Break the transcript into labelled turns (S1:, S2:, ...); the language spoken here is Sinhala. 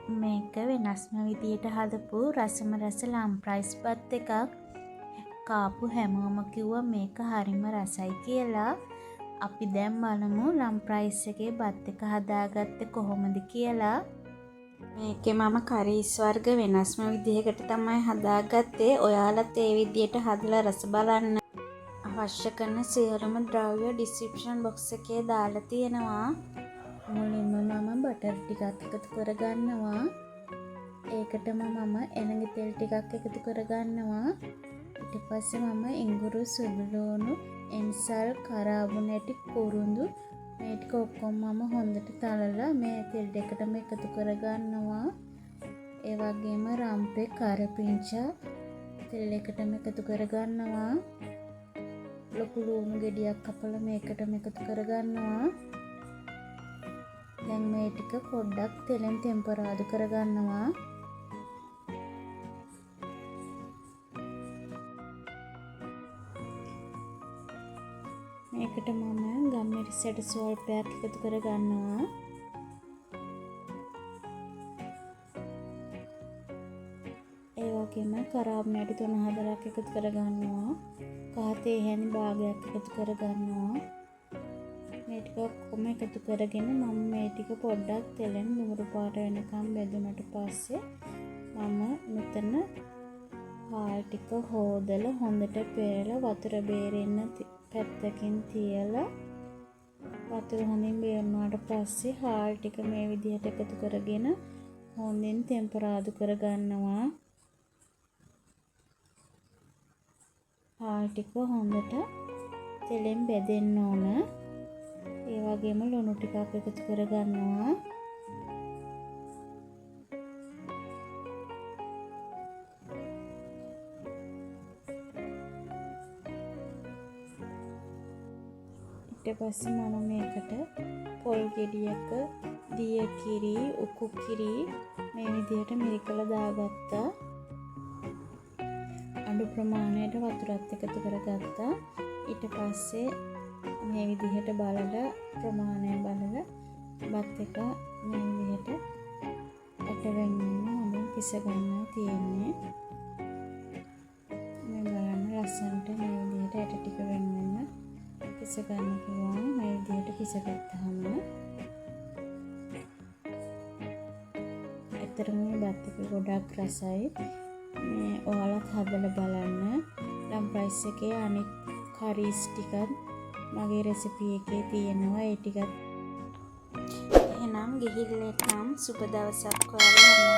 S1: මේක වෙනස්ම විදියට හදපු රසම රස ලම් රයිස් බත් එකක්. කාපු හැමෝම කිව්වා මේක හරිම රසයි කියලා. අපි දැන් බලමු ලම් රයිස් එකේ බත් එක හදාගත්තේ කොහොමද කියලා. මේකේ මම කරීස් වර්ග වෙනස්ම විදිහකට තමයි හදාගත්තේ. ඔයාලත් ඒ විදියට හදලා රස බලන්න. අවශ්‍ය කරන සියලුම ද්‍රව්‍ය ඩිස්ක්‍රිප්ෂන් බොක්ස් එකේ දාලා තියෙනවා. මුලින්ම මම බටර් ටිකක් එකතු කරගන්නවා. ඒකටම මම එළඟ තෙල් ටිකක් එකතු කරගන්නවා. ඊට පස්සේ මම ඉඟුරු සුදුලූණු එන්සල් කරාබු නැටි කුරුඳු මේ ටික ඔක්කොම මම හොඳට තලලා මේ තෙල් දෙකටම එකතු කරගන්නවා. ඒ වගේම රම්පේ කරපිංචා තෙල් එකටම එකතු කරගන්නවා. ලොකු ලුණු ගෙඩියක් කපලා මේකටම එකතු කරගන්නවා. දැන් මේ ටික පොඩ්ඩක් තෙලෙන් ටෙම්පරාදු කරගන්නවා. මේකට මම ගම්මිරිසට ස්වල්පයක් එකතු කරගන්නවා. ඒ වගේම කරාබු නැටි 3-4ක් එකතු කරගන්නවා. කහ තේ හැඳි භාගයක් එකතු කරගන්නවා. මේ ටික ඔක්කොම එකතු කරගෙන මම මේ ටික පොඩ්ඩක් තෙලෙන් නුඹුරු පාට වෙනකම් බෙදුනට පස්සේ මම මෙතන හාල් ටික හොදලා හොඳට පෙරලා වතුර බේරෙන්න පැත්තකින් තියලා වතුර හොඳින් බේරුණාට පස්සේ හාල් ටික මේ විදිහට එකතු කරගෙන හොඳින් ටෙම්පරාදු කරගන්නවා. හාල් ටික හොඳට තෙලෙන් බෙදෙන්න ඕන. ඒ වගේම ලුණු ටිකක් එකතු කරගන්නවා. ඊට පස්සේ මම මේකට පොල් ගෙඩියක දිය කිරි, උකු කිරි මේ විදිහට මිරිකලා දාගත්තා. අඩු ප්‍රමාණයට වතුරත් එකතු කරගත්තා. ඊට පස්සේ මේ විදිහට බලලා ප්‍රමාණය බලලා බත් එක මේ විදිහට ඇට වෙන්න හොඳින් පිස ගන්න තියෙන්නේ. මේ බලන්න ලස්සනට මේ විදිහට ඇට ටික වෙන්න පිස ගන්න පුළුවන්. මේ විදිහට පිස ගත්තාම ඇත්තටම මේ බත් එක ගොඩක් රසයි. මේ ඔයාලත් හදලා බලන්න. ලම් රයිස් එකේ අනිත් කරීස් ටිකත් මගේ රෙසිපි එකේ තියෙනවා. ඒ ටිකත් එහෙනම් ගිහිල්ලා නම් සුබ දවසක් ඔයාලා